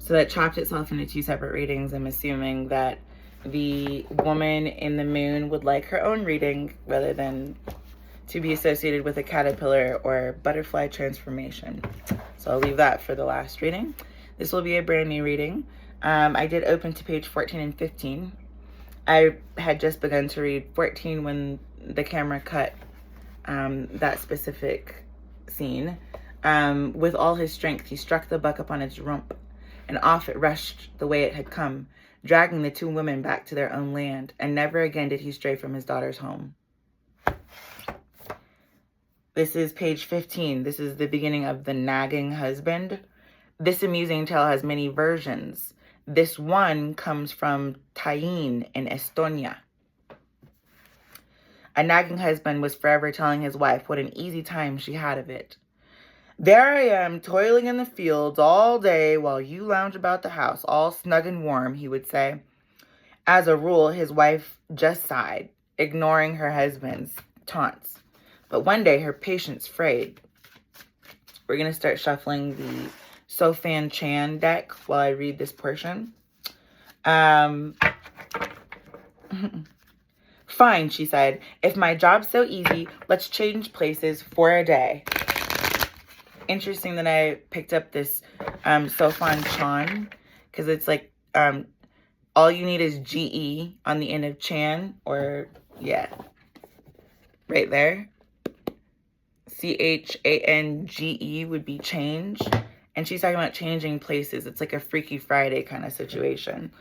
So that chopped itself into two separate readings. I'm assuming that the woman in the moon would like her own reading rather than to be associated with a caterpillar or butterfly transformation. So I'll leave that for the last reading. This will be a brand new reading. I did open to page 14 and 15. I had just begun to read 14 when the camera cut that specific scene. With all his strength, he struck the buck upon its rump, and off it rushed the way it had come, dragging the two women back to their own land, and never again did he stray from his daughter's home. This is page 15. This is the beginning of the nagging husband. This amusing tale has many versions. This one comes from Tallinn in Estonia. A nagging husband was forever telling his wife what an easy time she had of it. There I am, toiling in the fields all day while you lounge about the house, all snug and warm, he would say. As a rule, his wife just sighed, ignoring her husband's taunts. But one day, her patience frayed. We're going to start shuffling the Sofan Chan deck while I read this portion. Fine, she said. If my job's so easy, let's change places for a day. Interesting that I picked up this Sofan Chan, because it's like all you need is GE on the end of Chan, or yeah, right there. CHANGE would be change. And she's talking about changing places. It's like a Freaky Friday kind of situation.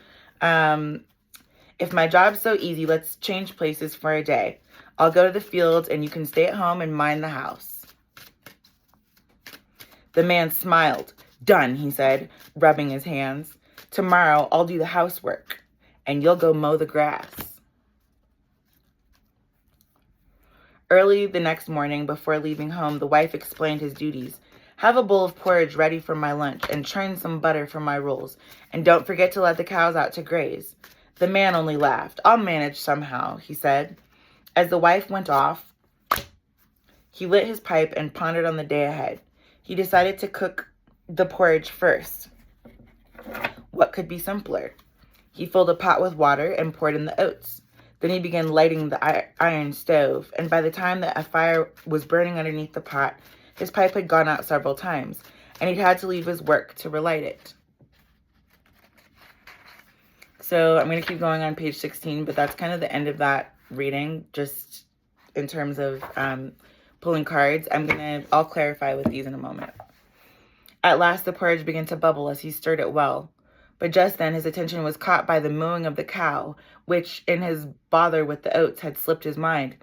If my job's so easy, let's change places for a day. I'll go to the fields and you can stay at home and mind the house. The man smiled. Done, he said, rubbing his hands. Tomorrow I'll do the housework and you'll go mow the grass. Early the next morning, before leaving home, the wife explained his duties. Have a bowl of porridge ready for my lunch and churn some butter for my rolls. And don't forget to let the cows out to graze. The man only laughed. I'll manage somehow, he said. As the wife went off, he lit his pipe and pondered on the day ahead. He decided to cook the porridge first. What could be simpler? He filled a pot with water and poured in the oats. Then he began lighting the iron stove, and by the time that a fire was burning underneath the pot, his pipe had gone out several times, and he'd had to leave his work to relight it. So I'm going to keep going on page 16, but that's kind of the end of that reading, just in terms of pulling cards. I'll clarify with these in a moment. At last, the porridge began to bubble as he stirred it well. But just then, his attention was caught by the mooing of the cow, which, in his bother with the oats, had slipped his mind.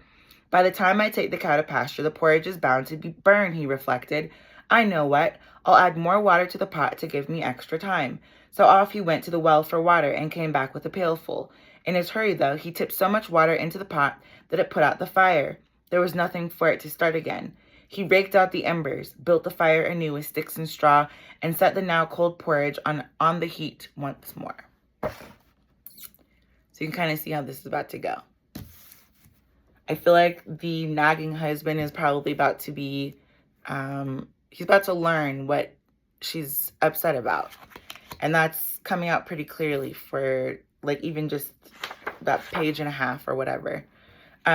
By the time I take the cow to pasture, the porridge is bound to be burned, he reflected. I know what. I'll add more water to the pot to give me extra time. So off he went to the well for water and came back with a pailful. In his hurry, though, he tipped so much water into the pot that it put out the fire. There was nothing for it to start again. He raked out the embers, built the fire anew with sticks and straw, and set the now cold porridge on the heat once more. So you can kind of see how this is about to go. I feel like the nagging husband is probably about to be, he's about to learn what she's upset about. And that's coming out pretty clearly for like even just about page and a half or whatever.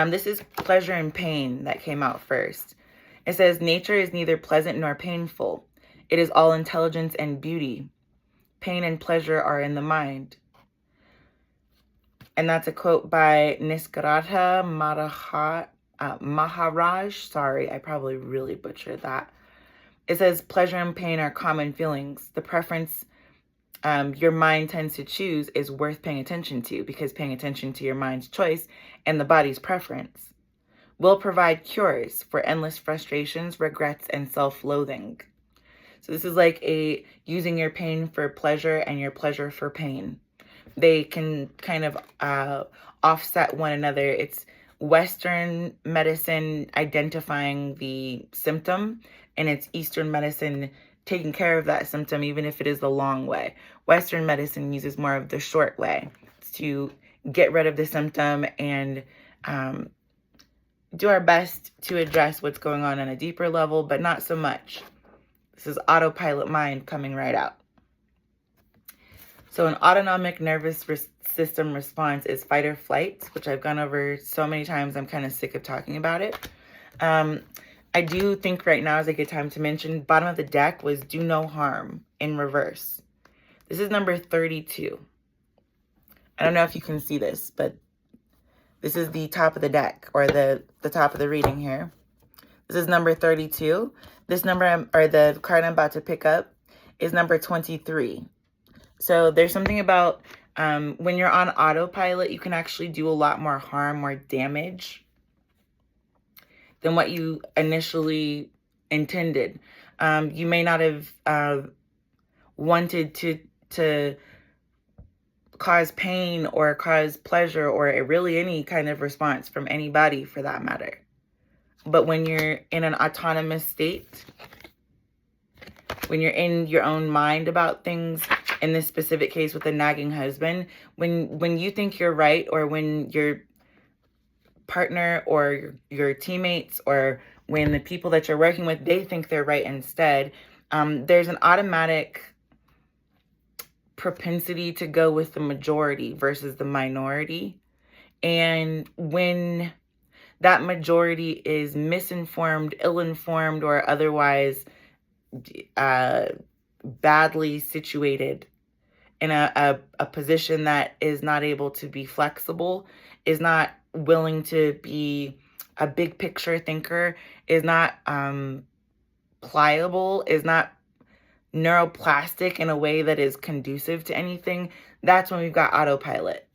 This is pleasure and pain that came out first. It says, nature is neither pleasant nor painful. It is all intelligence and beauty. Pain and pleasure are in the mind. And that's a quote by Nisargadatta Maharaj. Sorry, I probably really butchered that. It says, pleasure and pain are common feelings. The preference your mind tends to choose is worth paying attention to, because paying attention to your mind's choice and the body's preference will provide cures for endless frustrations, regrets, and self-loathing. So this is like using your pain for pleasure and your pleasure for pain. They can kind of offset one another. It's Western medicine identifying the symptom, and it's Eastern medicine taking care of that symptom, even if it is the long way. Western medicine uses more of the short way to get rid of the symptom and do our best to address what's going on a deeper level, but not so much. This is autopilot mind coming right out. So an autonomic nervous system response is fight or flight, which I've gone over so many times, I'm kind of sick of talking about it. I do think right now is a good time to mention bottom of the deck was do no harm in reverse. This is number 32. I don't know if you can see this, but this is the top of the deck, or the top of the reading here. This is number 32. This number, or the card I'm about to pick up, is number 23. So there's something about when you're on autopilot, you can actually do a lot more harm or damage than what you initially intended. You may not have wanted to cause pain or cause pleasure or really any kind of response from anybody for that matter. But when you're in an autonomous state, when you're in your own mind about things, in this specific case with the nagging husband, when you think you're right, or when your partner or your teammates, or when the people that you're working with, they think they're right instead, there's an automatic propensity to go with the majority versus the minority. And when that majority is misinformed, ill-informed, or otherwise badly situated in a position that is not able to be flexible, is not willing to be a big picture thinker, is not pliable, is not neuroplastic in a way that is conducive to anything, that's when we've got autopilot.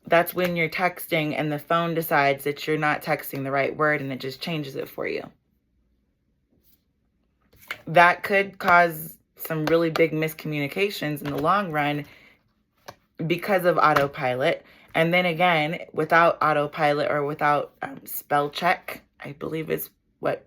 That's when you're texting and the phone decides that you're not texting the right word and it just changes it for you. That could cause some really big miscommunications in the long run because of autopilot. And then again, without autopilot, or without spell check, I believe is what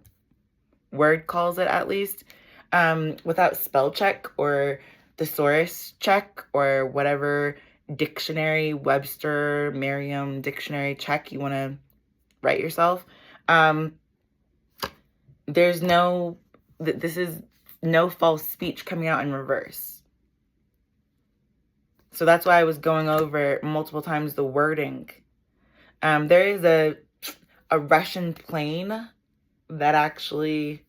Word calls it, at least. Without spell check or thesaurus check, or whatever dictionary, Webster, Merriam dictionary check you want to write yourself, this is no false speech coming out in reverse. So that's why I was going over multiple times the wording. There is a Russian plane that actually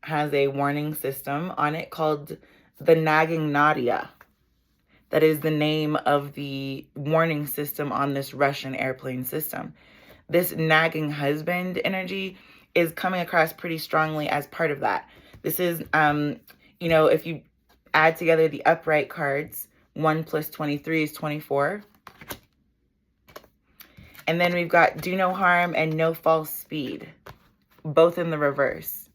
has a warning system on it called the Nagging Nadia. That is the name of the warning system on this Russian airplane system. This nagging husband energy is coming across pretty strongly as part of that. This is, if you add together the upright cards, 1 plus 23 is 24. And then we've got do no harm and no false speed, both in the reverse.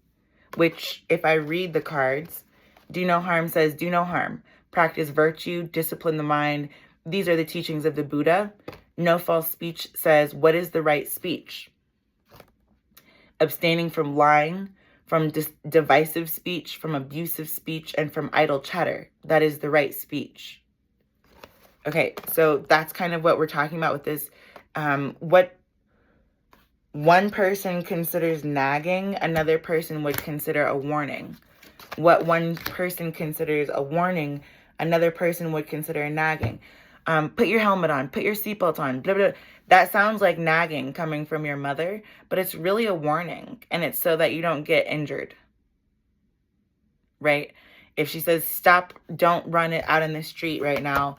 Which, if I read the cards, do no harm says do no harm. Practice virtue, discipline the mind. These are the teachings of the Buddha. No false speech says what is the right speech. Abstaining from lying, from divisive speech, from abusive speech, and from idle chatter. That is the right speech. Okay, so that's kind of what we're talking about with this. What one person considers nagging, another person would consider a warning. What one person considers a warning, another person would consider nagging. Put your helmet on, put your seatbelt on, blah, blah. That sounds like nagging coming from your mother, but it's really a warning, and it's so that you don't get injured, right? If she says, stop, don't run it out in the street right now,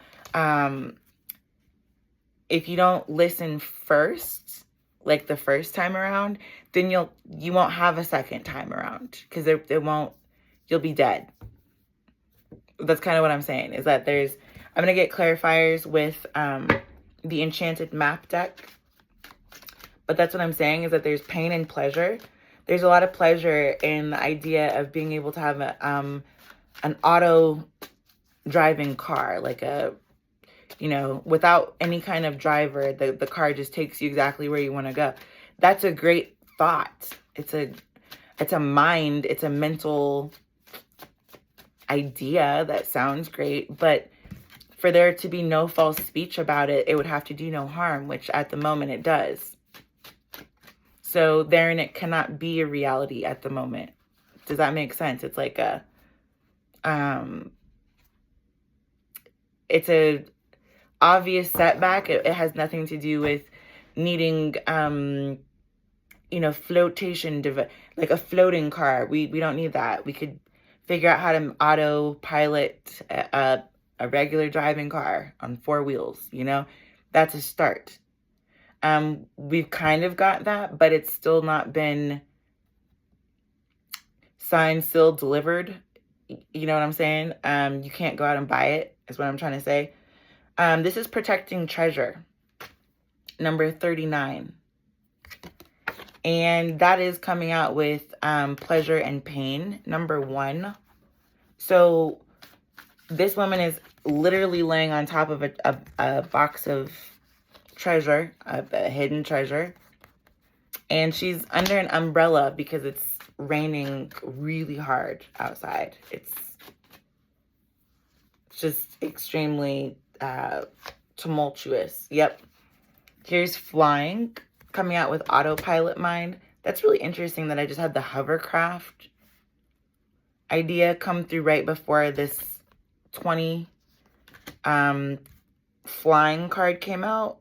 if you don't listen first, like the first time around, then you won't have a second time around, because you'll be dead. That's kind of what I'm saying, is that I'm going to get clarifiers with the Enchanted Map deck. But that's what I'm saying, is that there's pain and pleasure. There's a lot of pleasure in the idea of being able to have an auto driving car, like without any kind of driver, the car just takes you exactly where you want to go. That's a great thought. It's a mind, it's a mental idea that sounds great, but for there to be no false speech about it, it would have to do no harm, which at the moment it does. So therein it cannot be a reality at the moment. Does that make sense? It's like it's a obvious setback. It has nothing to do with needing, flotation, like a floating car. We don't need that. We could figure out how to autopilot a regular driving car on 4 wheels, That's a start. We've kind of got that, but it's still not been signed, sealed, delivered. You know what I'm saying? You can't go out and buy it, is what I'm trying to say. This is protecting treasure, number 39. And that is coming out with pleasure and pain, number 1. So this woman is literally laying on top of a box of treasure, a hidden treasure. And she's under an umbrella because it's raining really hard outside. It's just extremely tumultuous. Yep. Here's flying, coming out with autopilot mind. That's really interesting that I just had the hovercraft idea come through right before this 20 flying card came out.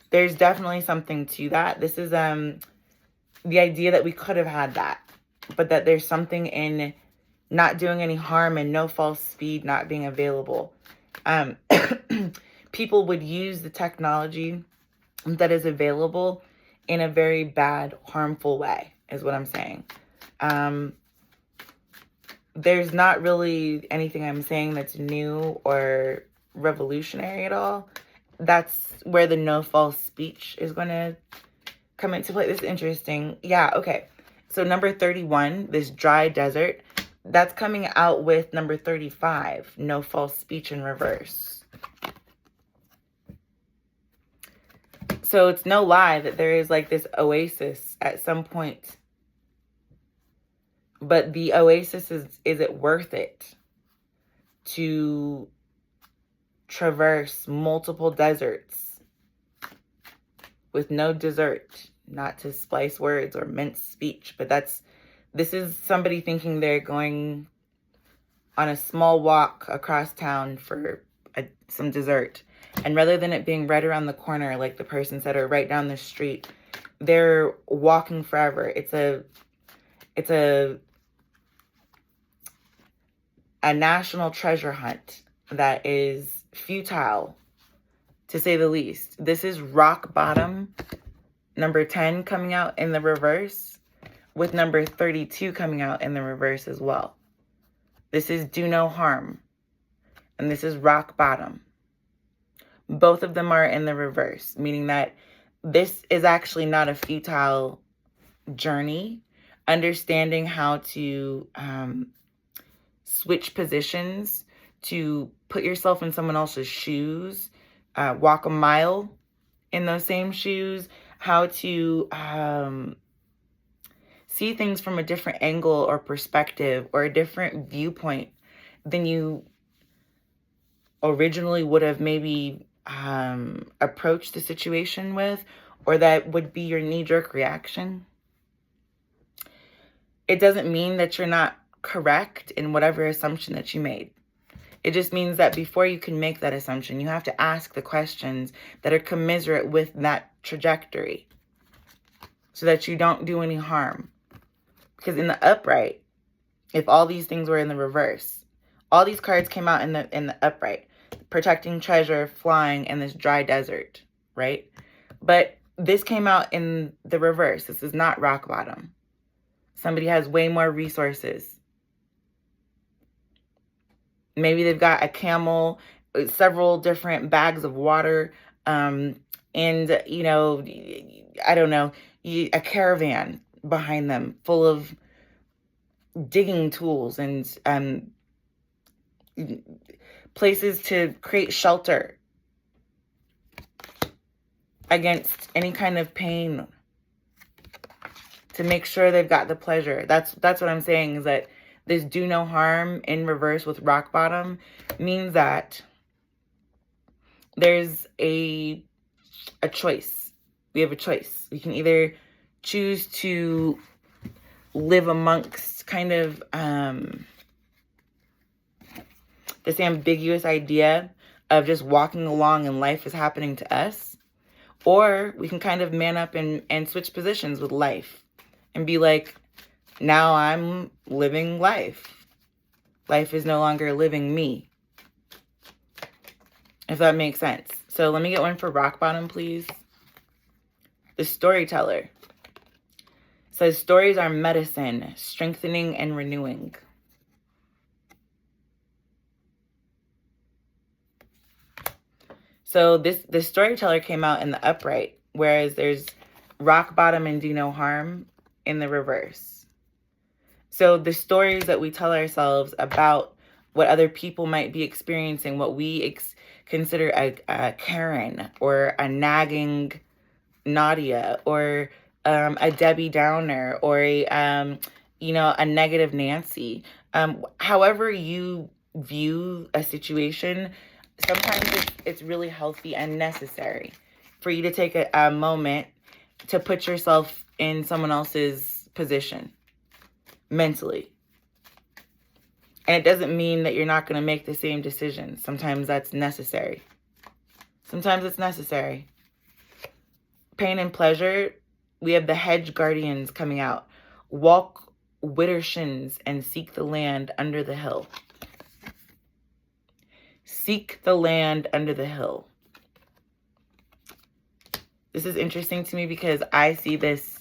There's definitely something to that. This is the idea that we could have had that, but that there's something in not doing any harm and no false speed not being available. People would use the technology that is available in a very bad, harmful way, is what I'm saying. There's not really anything I'm saying that's new or revolutionary at all. That's where the no false speech is going to come into play. This is interesting. Yeah, okay. So number 31, this dry desert, that's coming out with number 35, no false speech in reverse. So it's no lie that there is like this oasis at some point. But the oasis is it worth it to traverse multiple deserts with no dessert? Not to splice words or mince speech, but this is somebody thinking they're going on a small walk across town for some dessert. And rather than it being right around the corner, like the person said, or right down the street, they're walking forever. It's a national treasure hunt that is futile, to say the least. This is rock bottom, number 10 coming out in the reverse, with number 32 coming out in the reverse as well. This is do no harm, and this is rock bottom. Both of them are in the reverse, meaning that this is actually not a futile journey. Understanding how to switch positions, to put yourself in someone else's shoes, walk a mile in those same shoes, how to see things from a different angle or perspective or a different viewpoint than you originally would have maybe approached the situation with, or that would be your knee-jerk reaction. It doesn't mean that you're not correct in whatever assumption that you made. It just means that before you can make that assumption, you have to ask the questions that are commiserate with that trajectory so that you don't do any harm. Because in the upright, if all these things were in the reverse, all these cards came out in the upright, protecting treasure, flying, and this dry desert, right? But this came out in the reverse. This is not rock bottom. Somebody has way more resources. Maybe they've got a camel, several different bags of water, and, I don't know, a caravan behind them full of digging tools and places to create shelter against any kind of pain, to make sure they've got the pleasure. That's what I'm saying, is that this do no harm in reverse with rock bottom means that there's a choice. We have a choice. We can either choose to live amongst kind of this ambiguous idea of just walking along and life is happening to us. Or we can kind of man up and switch positions with life and be like, now I'm living life. Life is no longer living me. If that makes sense. So let me get one for rock bottom, please. The storyteller says stories are medicine, strengthening and renewing. So this storyteller came out in the upright, whereas there's rock bottom and do no harm in the reverse. So the stories that we tell ourselves about what other people might be experiencing, what we consider a Karen or a nagging Nadia or a Debbie Downer or a negative Nancy. However you view a situation, sometimes it's really healthy and necessary for you to take a moment to put yourself in someone else's position mentally. And it doesn't mean that you're not going to make the same decision. Sometimes that's necessary. Sometimes it's necessary. Pain and pleasure, we have the hedge guardians coming out. Walk widdershins and seek the land under the hill. Seek the land under the hill. This is interesting to me because I see this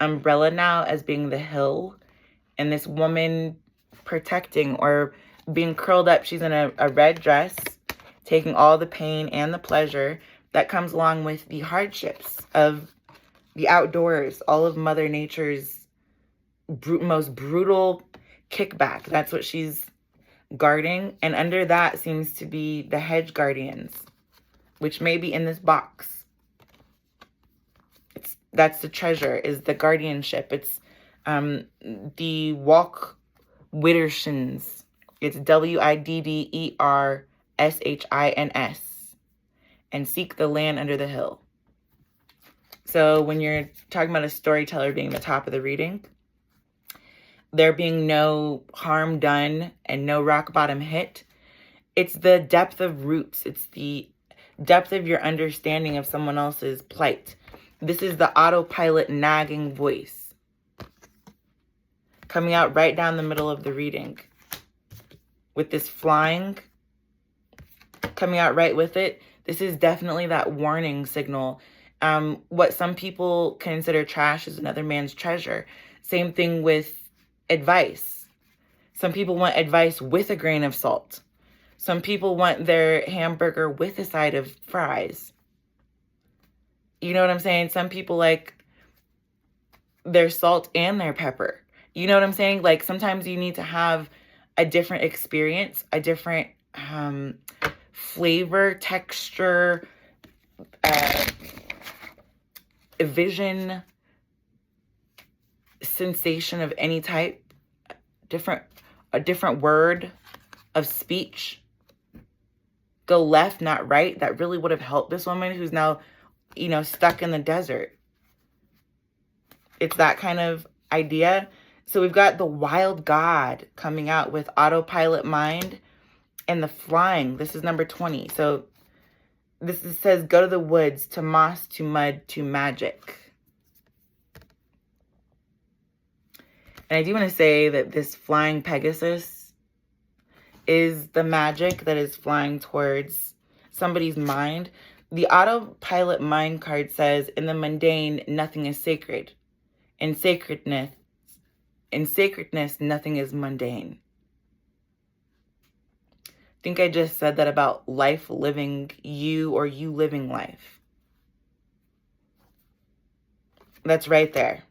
umbrella now as being the hill and this woman protecting or being curled up. She's in a red dress, taking all the pain and the pleasure that comes along with the hardships of the outdoors, all of Mother Nature's most brutal kickback. That's what she's guarding. And under that seems to be the hedge guardians, which may be in this box. That's the treasure, is the guardianship. It's the walk widdershins. It's WIDDERSHINS. And seek the land under the hill. So when you're talking about a storyteller being the top of the reading, there being no harm done and no rock bottom hit, it's the depth of roots. It's the depth of your understanding of someone else's plight. This is the autopilot nagging voice coming out right down the middle of the reading with this flying coming out right with it. This is definitely that warning signal. What some people consider trash is another man's treasure. Same thing with advice. Some people want advice with a grain of salt. Some people want their hamburger with a side of fries. You know what I'm saying? Some people like their salt and their pepper. You know what I'm saying? Like sometimes you need to have a different experience, a different flavor, texture, vision, sensation of any type, a different word of speech. Go left, not right. That really would have helped this woman who's now, stuck in the desert. It's that kind of idea. So we've got the wild God coming out with autopilot mind and the flying. This is number 20. So says, go to the woods, to moss, to mud, to magic. And I do want to say that this flying Pegasus is the magic that is flying towards somebody's mind. The autopilot mind card says, in the mundane, nothing is sacred. In sacredness, nothing is mundane. I think I just said that about life living you or you living life. That's right there.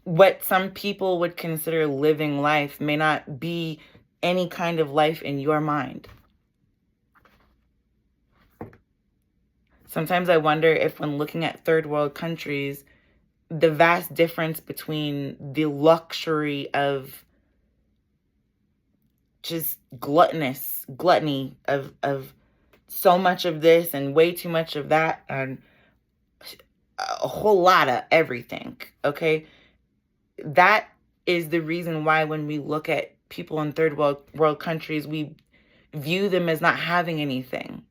What some people would consider living life may not be any kind of life in your mind. Sometimes I wonder if when looking at third world countries, the vast difference between the luxury of just gluttony of so much of this and way too much of that and a whole lot of everything, okay? That is the reason why when we look at people in third world countries, we view them as not having anything.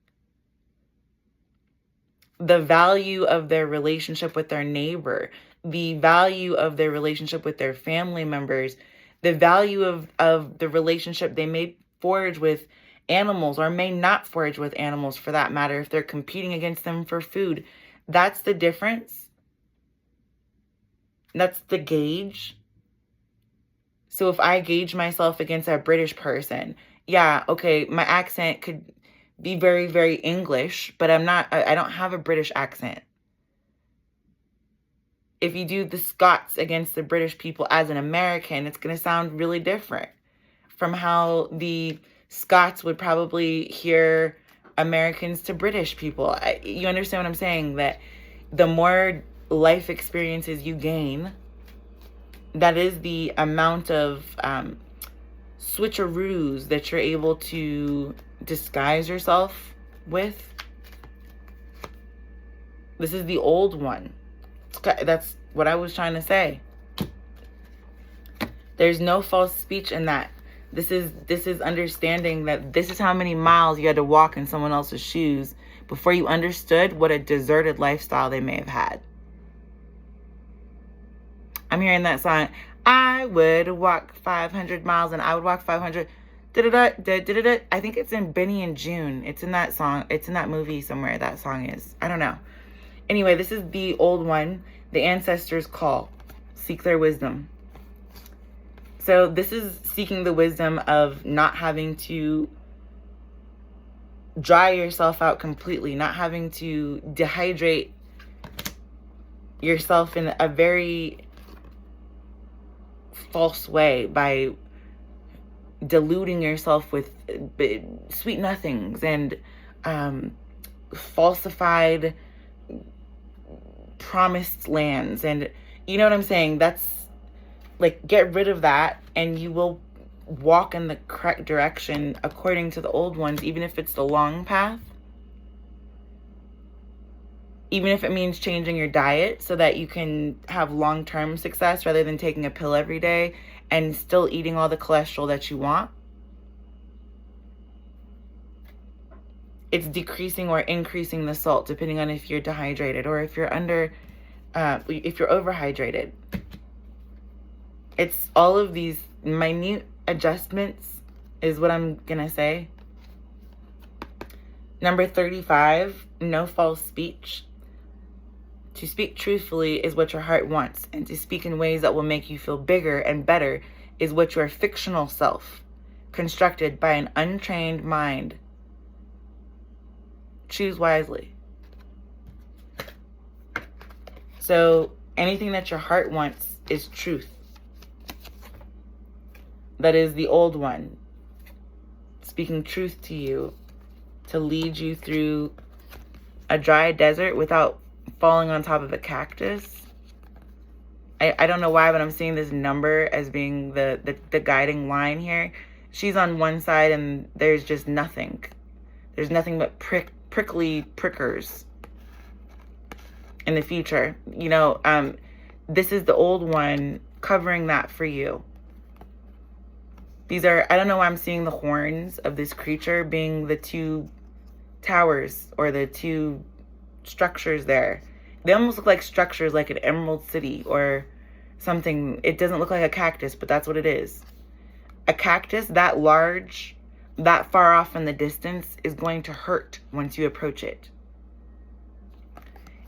The value of their relationship with their neighbor, the value of their relationship with their family members, the value of the relationship they may forge with animals or may not forge with animals, for that matter, if they're competing against them for food. That's the difference. That's the gauge. So if I gauge myself against a British person, yeah, okay, my accent could be very, very English, but I don't have a British accent. If you do the Scots against the British people as an American, it's going to sound really different from how the Scots would probably hear Americans to British people. You understand what I'm saying? That the more life experiences you gain, that is the amount of switcheroos that you're able to disguise yourself with. This is the old one. That's what I was trying to say. There's no false speech in that. This is understanding that this is how many miles you had to walk in someone else's shoes before you understood what a deserted lifestyle they may have had. I'm hearing that song. I would walk 500 miles and I would walk 500. I think it's in Benny and June. It's in that song. It's in that movie somewhere. That song is. I don't know. Anyway, this is the old one. The ancestors call. Seek their wisdom. So this is seeking the wisdom of not having to dry yourself out completely, not having to dehydrate yourself in a very false way by diluting yourself with sweet nothings and falsified promised lands. And you know what I'm saying? That's like, get rid of that and you will walk in the correct direction according to the old ones, even if it's the long path. Even if it means changing your diet so that you can have long-term success rather than taking a pill every day and still eating all the cholesterol that you want. It's decreasing or increasing the salt depending on if you're dehydrated or if you're if you're overhydrated. It's all of these minute adjustments is what I'm gonna say. Number 35, no false speech. To speak truthfully is what your heart wants, and to speak in ways that will make you feel bigger and better is what your fictional self, constructed by an untrained mind. Choose wisely. So anything that your heart wants is truth. That is the old one, speaking truth to you to lead you through a dry desert without falling on top of a cactus. I don't know why, but I'm seeing this number as being the guiding line here. She's on one side and there's just nothing. There's nothing but prickly prickers in the future. You know, this is the old one covering that for you. These are, I don't know why I'm seeing the horns of this creature being the two towers or the two structures there. They almost look like structures like an emerald city or something. It doesn't look like a cactus, but that's what it is. A cactus that large, that far off in the distance is going to hurt once you approach it.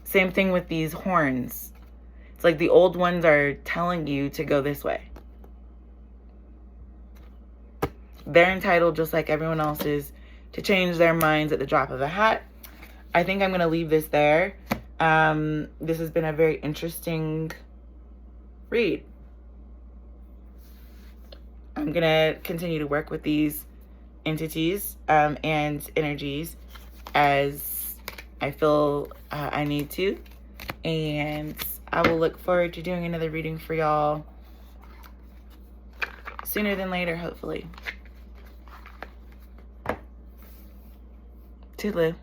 Same thing with these horns. It's like the old ones are telling you to go this way. They're entitled, just like everyone else is, to change their minds at the drop of a hat. I think I'm going to leave this there. This has been a very interesting read. I'm going to continue to work with these entities and energies as I feel I need to. And I will look forward to doing another reading for y'all sooner than later, hopefully. Toodaloo.